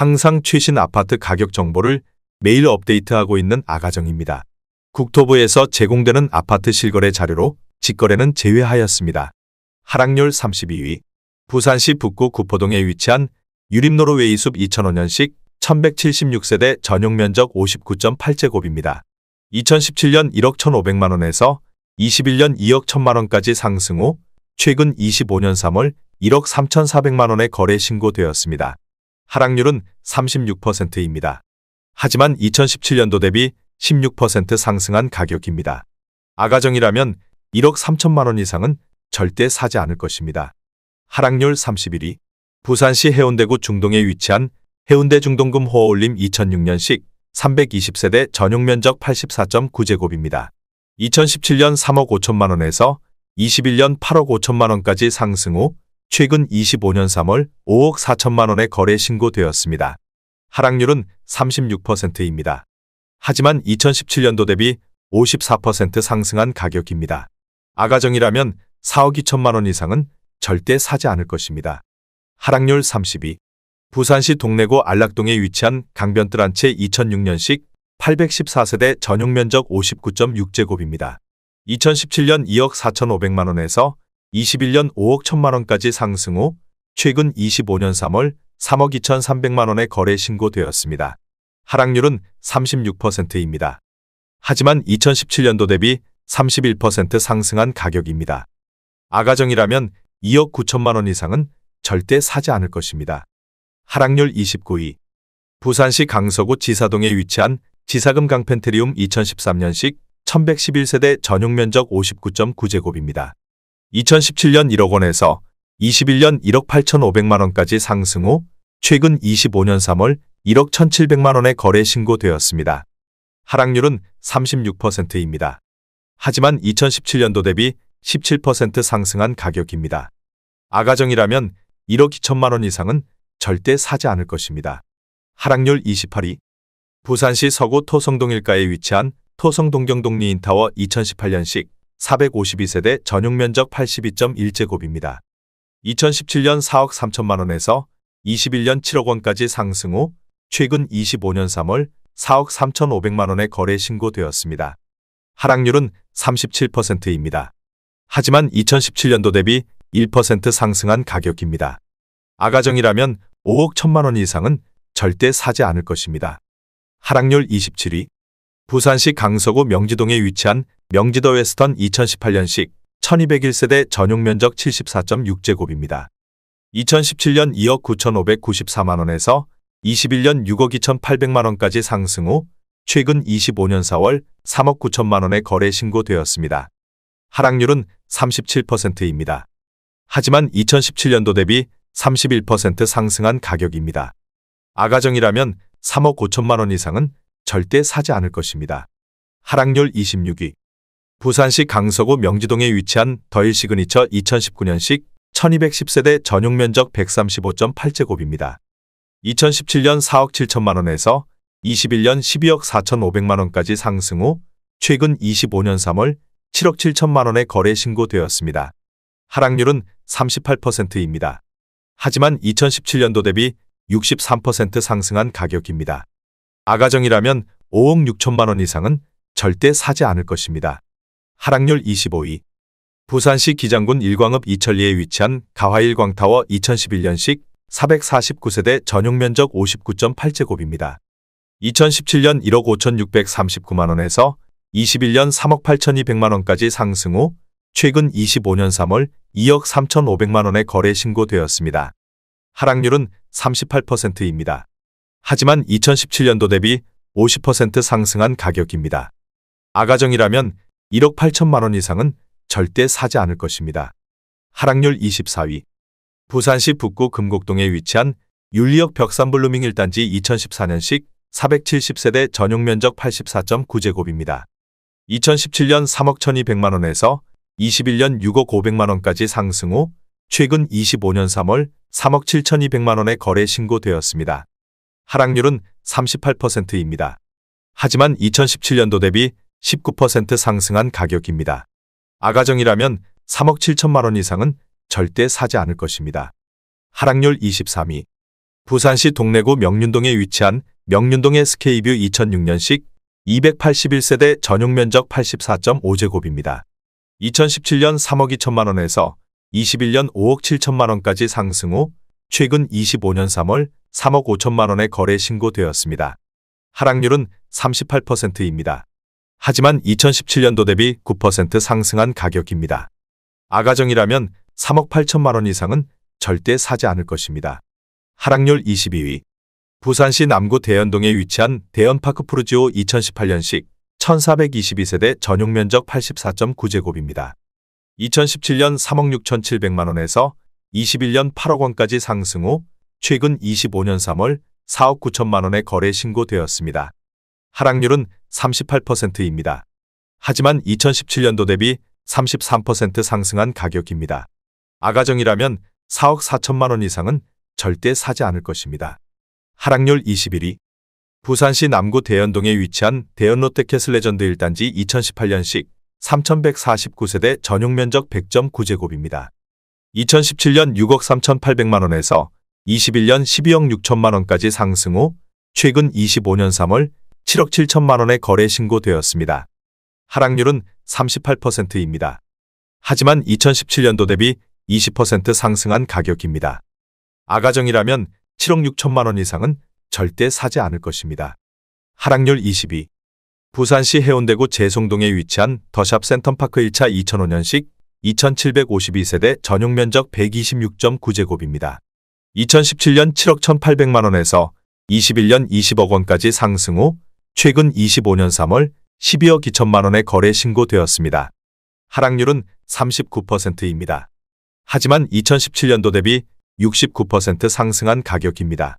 항상 최신 아파트 가격 정보를 매일 업데이트하고 있는 아가정입니다. 국토부에서 제공되는 아파트 실거래 자료로 직거래는 제외하였습니다. 하락률 32위. 부산시 북구 구포동에 위치한 유림로로 웨이숲 2005년식 1176세대 전용 면적 59.8제곱입니다. 2017년 1억 1,500만원에서 21년 2억 1,000만원까지 상승 후 최근 25년 3월 1억 3,400만원에 거래 신고되었습니다. 하락률은 36%입니다. 하지만 2017년도 대비 16% 상승한 가격입니다. 아가정이라면 1억 3천만원 이상은 절대 사지 않을 것입니다. 하락률 31위. 부산시 해운대구 중동에 위치한 해운대 중동금 호어올림 2006년식 320세대 전용 면적 84.9제곱입니다. 2017년 3억 5천만원에서 21년 8억 5천만원까지 상승 후 최근 25년 3월 5억 4천만원에 거래 신고되었습니다. 하락률은 36%입니다. 하지만 2017년도 대비 54% 상승한 가격입니다. 아가정이라면 4억 2천만원 이상은 절대 사지 않을 것입니다. 하락률 32. 부산시 동래구 안락동에 위치한 강변뜰 한 채 2006년식 814세대 전용 면적 59.6제곱입니다. 2017년 2억 4,500만원에서 21년 5억 1천만원까지 상승 후 최근 25년 3월 3억 2,300만원에 거래 신고되었습니다. 하락률은 36%입니다. 하지만 2017년도 대비 31% 상승한 가격입니다. 아가정이라면 2억 9천만원 이상은 절대 사지 않을 것입니다. 하락률 29위. 부산시 강서구 지사동에 위치한 지사금 강펜트리움 2013년식 1111세대 전용 면적 59.9제곱입니다. 2017년 1억 원에서 21년 1억 8,500만원까지 상승 후 최근 25년 3월 1억 1,700만원에 거래 신고되었습니다. 하락률은 36%입니다. 하지만 2017년도 대비 17% 상승한 가격입니다. 아가정이라면 1억 2천만원 이상은 절대 사지 않을 것입니다. 하락률 28위. 부산시 서구 토성동 일가에 위치한 토성동경동 리인타워 2018년식 452세대 전용 면적 82.1제곱입니다. 2017년 4억 3천만원에서 21년 7억 원까지 상승 후 최근 25년 3월 4억 3,500만원에 거래 신고되었습니다. 하락률은 37%입니다. 하지만 2017년도 대비 1% 상승한 가격입니다. 아가정이라면 5억 1천만원 이상은 절대 사지 않을 것입니다. 하락률 27위. 부산시 강서구 명지동에 위치한 명지더 웨스턴 2018년식 1201세대 전용 면적 74.6제곱입니다. 2017년 2억 9,594만원에서 21년 6억 2,800만원까지 상승 후 최근 25년 4월 3억 9천만원에 거래 신고되었습니다. 하락률은 37%입니다. 하지만 2017년도 대비 31% 상승한 가격입니다. 아가정이라면 3억 5천만원 이상은 절대 사지 않을 것입니다. 하락률 26위. 부산시 강서구 명지동에 위치한 더힐 시그니처 2019년식 1210세대 전용 면적 135.8제곱입니다. 2017년 4억 7천만원에서 21년 12억 4,500만원까지 상승 후 최근 25년 3월 7억 7천만원에 거래 신고되었습니다. 하락률은 38%입니다. 하지만 2017년도 대비 63% 상승한 가격입니다. 아가정이라면 5억 6천만원 이상은 절대 사지 않을 것입니다. 하락률 25위. 부산시 기장군 일광읍 이천리에 위치한 가화일광타워 2011년식 449세대 전용 면적 59.8제곱입니다. 2017년 1억 5,639만원에서 21년 3억 8,200만원까지 상승 후 최근 25년 3월 2억 3,500만원에 거래 신고되었습니다. 하락률은 38%입니다. 하지만 2017년도 대비 50% 상승한 가격입니다. 아가정이라면 1억 8천만원 이상은 절대 사지 않을 것입니다. 하락률 24위. 부산시 북구 금곡동에 위치한 윤리역 벽산블루밍 1단지 2014년식 470세대 전용 면적 84.9제곱입니다. 2017년 3억 1,200만원에서 21년 6억 500만원까지 상승 후 최근 25년 3월 3억 7,200만원에 거래 신고되었습니다. 하락률은 38%입니다. 하지만 2017년도 대비 19% 상승한 가격입니다. 아가정이라면 3억 7천만원 이상은 절대 사지 않을 것입니다. 하락률 23위. 부산시 동래구 명륜동에 위치한 명륜동의 스케이뷰 2006년식 281세대 전용 면적 84.5제곱입니다. 2017년 3억 2천만 원에서 21년 5억 7천만 원까지 상승 후 최근 25년 3월 3억 5천만 원에 거래 신고되었습니다. 하락률은 38%입니다. 하지만 2017년도 대비 9% 상승한 가격입니다. 아가정이라면 3억 8천만 원 이상은 절대 사지 않을 것입니다. 하락률 22위. 부산시 남구 대연동에 위치한 대연파크 푸르지오 2018년식 1422세대 전용 면적 84.9제곱입니다. 2017년 3억 6,700만 원에서 21년 8억 원까지 상승 후 최근 25년 3월 4억 9천만 원에 거래 신고되었습니다. 하락률은 38%입니다. 하지만 2017년도 대비 33% 상승한 가격입니다. 아가정이라면 4억 4천만 원 이상은 절대 사지 않을 것입니다. 하락률 21위. 부산시 남구 대연동에 위치한 대연 롯데캐슬 레전드 1단지 2018년식 3149세대 전용 면적 100.9제곱입니다. 2017년 6억 3,800만 원에서 21년 12억 6천만 원까지 상승 후 최근 25년 3월 7억 7천만 원에 거래 신고되었습니다. 하락률은 38%입니다. 하지만 2017년도 대비 20% 상승한 가격입니다. 아가정이라면 7억 6천만 원 이상은 절대 사지 않을 것입니다. 하락률 22. 부산시 해운대구 재송동에 위치한 더샵 센텀파크 1차 2005년식 2752세대 전용 면적 126.9제곱입니다. 2017년 7억 1,800만 원에서 21년 20억 원까지 상승 후 최근 25년 3월 12억 2천만 원에 거래 신고되었습니다. 하락률은 39%입니다. 하지만 2017년도 대비 69% 상승한 가격입니다.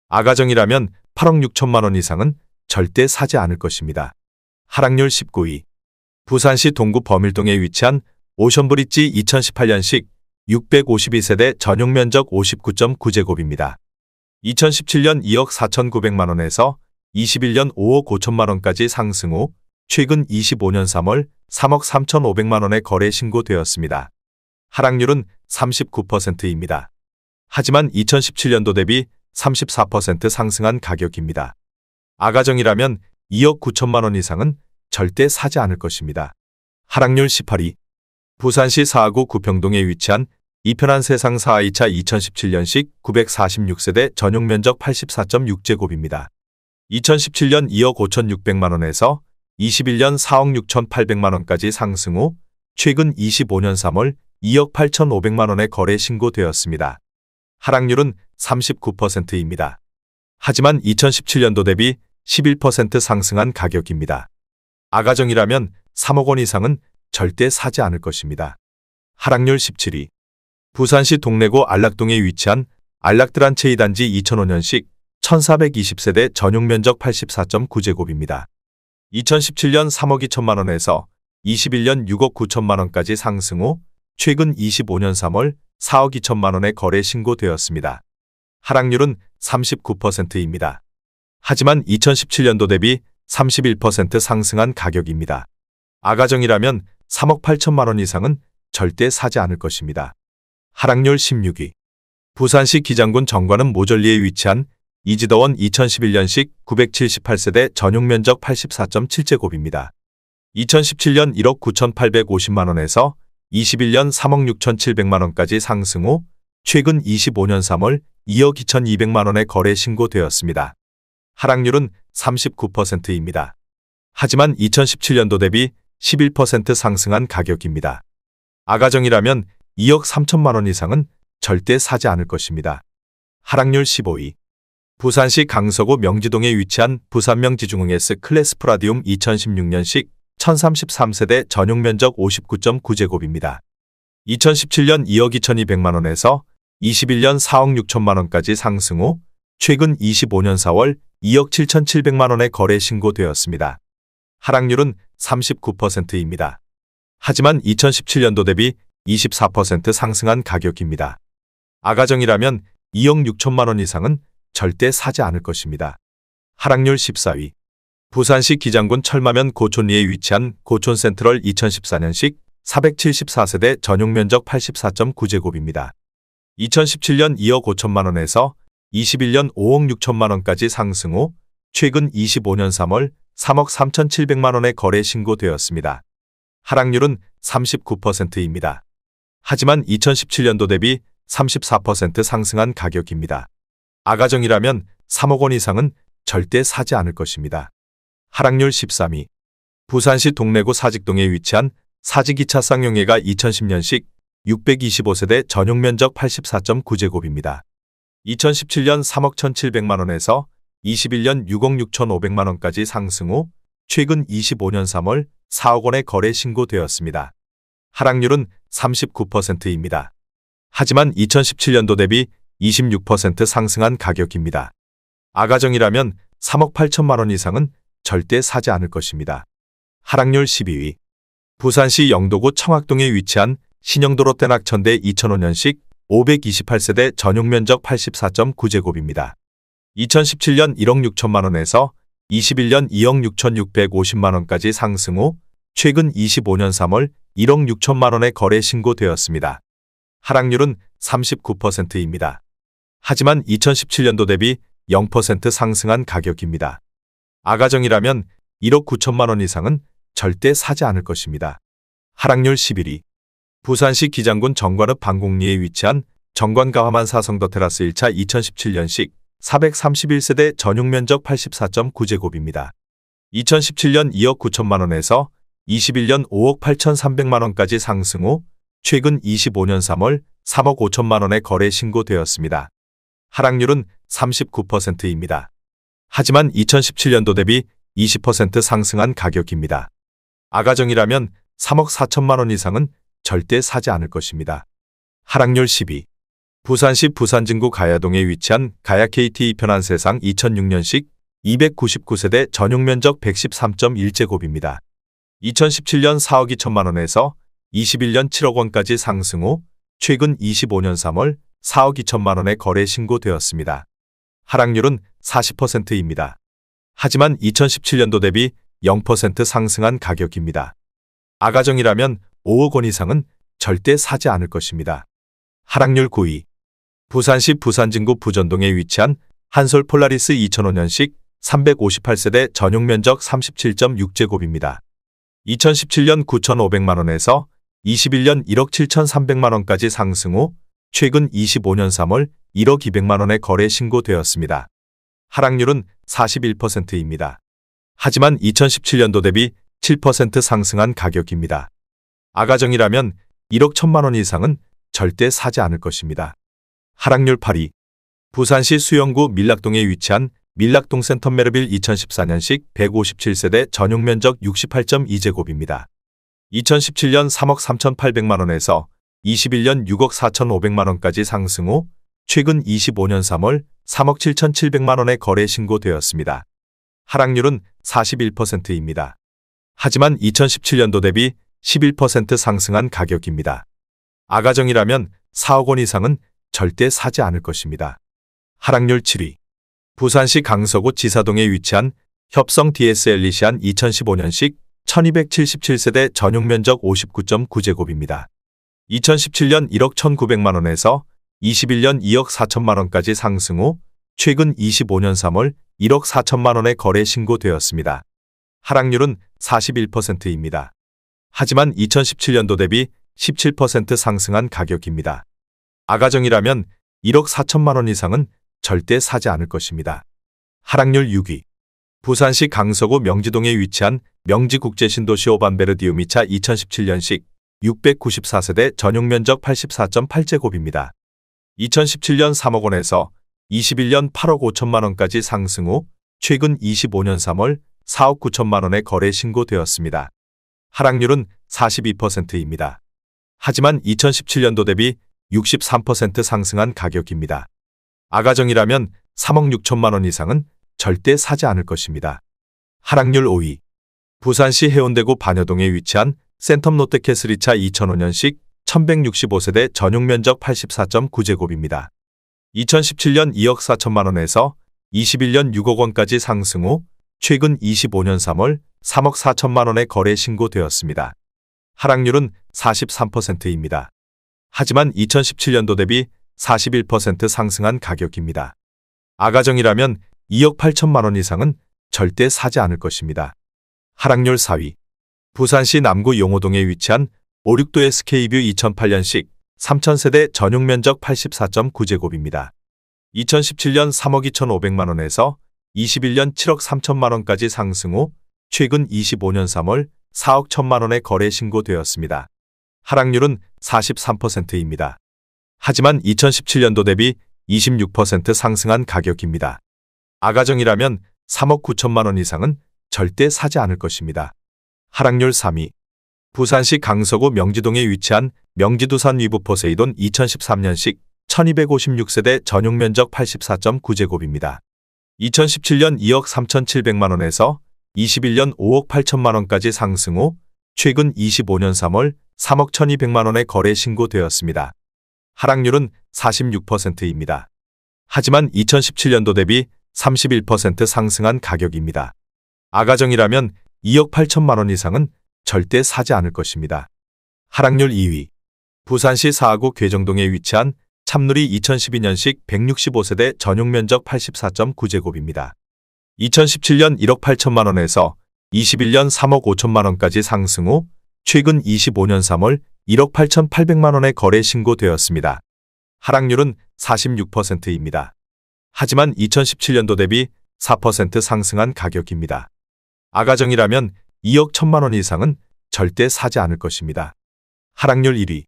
아가정이라면 8억 6천만 원 이상은 절대 사지 않을 것입니다. 하락률 19위. 부산시 동구 범일동에 위치한 오션브릿지 2018년식 652세대 전용 면적 59.9제곱입니다. 2017년 2억 4,900만 원에서 21년 5억 5천만 원까지 상승 후 최근 25년 3월 3억 3,500만 원에 거래 신고되었습니다. 하락률은 39%입니다. 하지만 2017년도 대비 34% 상승한 가격입니다. 아가정이라면 2억 9천만 원 이상은 절대 사지 않을 것입니다. 하락률 18위. 부산시 사하구 구평동에 위치한 이편한 세상 4하이차 2017년식 946세대 전용 면적 84.6제곱입니다. 2017년 2억 5,600만 원에서 21년 4억 6,800만 원까지 상승 후 최근 25년 3월 2억 8,500만 원에 거래 신고되었습니다. 하락률은 39%입니다. 하지만 2017년도 대비 11% 상승한 가격입니다. 아가정이라면 3억 원 이상은 절대 사지 않을 것입니다. 하락률 17위. 부산시 동래구 안락동에 위치한 안락드란체 2단지 2005년식 1420세대 전용 면적 84.9제곱입니다. 2017년 3억 2천만 원에서 21년 6억 9천만 원까지 상승 후 최근 25년 3월 4억 2천만 원에 거래 신고되었습니다. 하락률은 39%입니다. 하지만 2017년도 대비 31% 상승한 가격입니다. 아가정이라면 3억 8천만 원 이상은 절대 사지 않을 것입니다. 하락률 16위. 부산시 기장군 정관음 모절리에 위치한 이지더원 2011년식 978세대 전용 면적 84.7제곱입니다. 2017년 1억 9,850만 원에서 21년 3억 6,700만 원까지 상승 후 최근 25년 3월 2억 2,200만 원에 거래 신고되었습니다. 하락률은 39%입니다. 하지만 2017년도 대비 11% 상승한 가격입니다. 아가정이라면 2억 3천만 원 이상은 절대 사지 않을 것입니다. 하락률 15위. 부산시 강서구 명지동에 위치한 부산명지중흥 S 클래스 프라디움 2016년식 1033세대 전용 면적 59.9제곱입니다. 2017년 2억 2,200만 원에서 21년 4억 6천만 원까지 상승 후 최근 25년 4월 2억 7,700만 원에 거래 신고되었습니다. 하락률은 39%입니다. 하지만 2017년도 대비 24% 상승한 가격입니다. 아가정이라면 2억 6천만 원 이상은 절대 사지 않을 것입니다. 하락률 14위. 부산시 기장군 철마면 고촌리에 위치한 고촌 센트럴 2014년식 474세대 전용 면적 84.9제곱입니다. 2017년 2억 5천만 원에서 21년 5억 6천만 원까지 상승 후 최근 25년 3월 3억 3,700만 원의 거래 신고되었습니다. 하락률은 39%입니다. 하지만 2017년도 대비 34% 상승한 가격입니다. 아가정이라면 3억 원 이상은 절대 사지 않을 것입니다. 하락률 13위. 부산시 동래구 사직동에 위치한 사직이차 쌍용회가 2010년식 625세대 전용 면적 84.9제곱입니다. 2017년 3억 1,700만 원에서 21년 6억 6,500만 원까지 상승 후 최근 25년 3월 4억 원의 거래 신고되었습니다. 하락률은 39%입니다. 하지만 2017년도 대비 26% 상승한 가격입니다. 아가정이라면 3억 8천만 원 이상은 절대 사지 않을 것입니다. 하락률 12위. 부산시 영도구 청학동에 위치한 신영도로 떼낙천대 2005년식 528세대 전용 면적 84.9제곱입니다. 2017년 1억 6천만 원에서 21년 2억 6,650만 원까지 상승 후 최근 25년 3월 1억 6천만 원의 거래 신고되었습니다. 하락률은 39%입니다. 하지만 2017년도 대비 0% 상승한 가격입니다. 아가정이라면 1억 9천만 원 이상은 절대 사지 않을 것입니다. 하락률 11위. 부산시 기장군 정관읍 방곡리에 위치한 정관가화만 사성더 테라스 1차 2017년식 431세대 전용 면적 84.9제곱입니다. 2017년 2억 9천만 원에서 21년 5억 8,300만 원까지 상승 후 최근 25년 3월 3억 5천만 원의 거래 신고되었습니다. 하락률은 39%입니다. 하지만 2017년도 대비 20% 상승한 가격입니다. 아가정이라면 3억 4천만 원 이상은 절대 사지 않을 것입니다. 하락률 10위. 부산시 부산진구 가야동에 위치한 가야 KT 편안세상 2006년식 299세대 전용 면적 113.1제곱입니다. 2017년 4억 2천만 원에서 21년 7억 원까지 상승 후 최근 25년 3월 4억 2천만 원의 거래 신고되었습니다. 하락률은 40%입니다. 하지만 2017년도 대비 0% 상승한 가격입니다. 아가정이라면 5억 원 이상은 절대 사지 않을 것입니다. 하락률 9위. 부산시 부산진구 부전동에 위치한 한솔 폴라리스 2005년식 358세대 전용 면적 37.6제곱입니다. 2017년 9,500만 원에서 21년 1억 7,300만 원까지 상승 후 최근 25년 3월 1억 200만 원의 거래 신고되었습니다. 하락률은 41%입니다. 하지만 2017년도 대비 7% 상승한 가격입니다. 아가정이라면 1억 1천만 원 이상은 절대 사지 않을 것입니다. 하락률 8위. 부산시 수영구 밀락동에 위치한 밀락동 센텀메르빌 2014년식 157세대 전용 면적 68.2제곱입니다. 2017년 3억 3,800만 원에서 21년 6억 4,500만 원까지 상승 후 최근 25년 3월 3억 7,700만 원의 거래 신고되었습니다. 하락률은 41%입니다. 하지만 2017년도 대비 11% 상승한 가격입니다. 아가정이라면 4억 원 이상은 절대 사지 않을 것입니다. 하락률 7위. 부산시 강서구 지사동에 위치한 협성 DSL리시안 2015년식 1277세대 전용 면적 59.9제곱입니다. 2017년 1억 1,900만 원에서 21년 2억 4천만 원까지 상승 후 최근 25년 3월 1억 4천만 원의 거래 신고되었습니다. 하락률은 41%입니다. 하지만 2017년도 대비 17% 상승한 가격입니다. 아가정이라면 1억 4천만 원 이상은 절대 사지 않을 것입니다. 하락률 6위. 부산시 강서구 명지동에 위치한 명지국제신도시 오반베르디움 2차 2017년식 694세대 전용 면적 84.8제곱입니다. 2017년 3억 원에서 21년 8억 5천만 원까지 상승 후 최근 25년 3월 4억 9천만 원의 거래 신고되었습니다. 하락률은 42%입니다. 하지만 2017년도 대비 63% 상승한 가격입니다. 아가정이라면 3억 6천만 원 이상은 절대 사지 않을 것입니다. 하락률 5위. 부산시 해운대구 반여동에 위치한 센텀 롯데캐슬 2차 2005년식 1165세대 전용 면적 84.9제곱입니다. 2017년 2억 4천만 원에서 21년 6억 원까지 상승 후 최근 25년 3월 3억 4천만 원의 거래 신고되었습니다. 하락률은 43%입니다. 하지만 2017년도 대비 41% 상승한 가격입니다. 아가정이라면 2억 8천만 원 이상은 절대 사지 않을 것입니다. 하락률 4위. 부산시 남구 용호동에 위치한 569 SK뷰 2008년식 3000세대 전용 면적 84.9제곱입니다. 2017년 3억 2,500만 원에서 21년 7억 3천만 원까지 상승 후 최근 25년 3월 4억 1천만 원에 거래 신고되었습니다. 하락률은 43%입니다. 하지만 2017년도 대비 26% 상승한 가격입니다. 아가정이라면 3억 9천만 원 이상은 절대 사지 않을 것입니다. 하락률 3위. 부산시 강서구 명지동에 위치한 명지두산 위브 포세이돈 2013년식 1256세대 전용 면적 84.9제곱입니다. 2017년 2억 3,700만 원에서 21년 5억 8천만 원까지 상승 후 최근 25년 3월 3억 1,200만 원에 거래 신고되었습니다. 하락률은 46%입니다. 하지만 2017년도 대비 31% 상승한 가격입니다. 아가정이라면 2억 8천만 원 이상은 절대 사지 않을 것입니다. 하락률 2위. 부산시 사하구 괴정동에 위치한 참누리 2012년식 165세대 전용 면적 84.9제곱입니다. 2017년 1억 8천만 원에서 21년 3억 5천만 원까지 상승 후 최근 25년 3월 1억 8,800만 원에 거래 신고되었습니다. 하락률은 46%입니다. 하지만 2017년도 대비 4% 상승한 가격입니다. 아가정이라면 2억 1천만 원 이상은 절대 사지 않을 것입니다. 하락률 1위.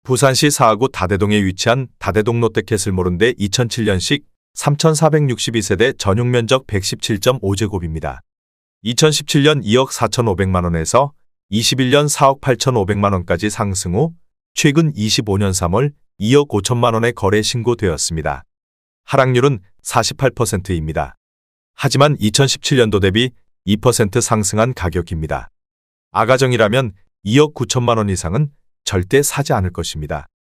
부산시 사하구 다대동에 위치한 다대동 롯데캐슬몰은데 2007년식 3,462세대 전용 면적 117.5제곱입니다. 2017년 2억 4,500만 원에서 21년 4억 8,500만 원까지 상승 후 최근 25년 3월 2억 5천만 원에 거래 신고되었습니다. 하락률은 48%입니다. 하지만 2017년도 대비 2% 상승한 가격입니다. 아가정이라면 2억 9천만 원 이상은 절대 사지 않을 것입니다.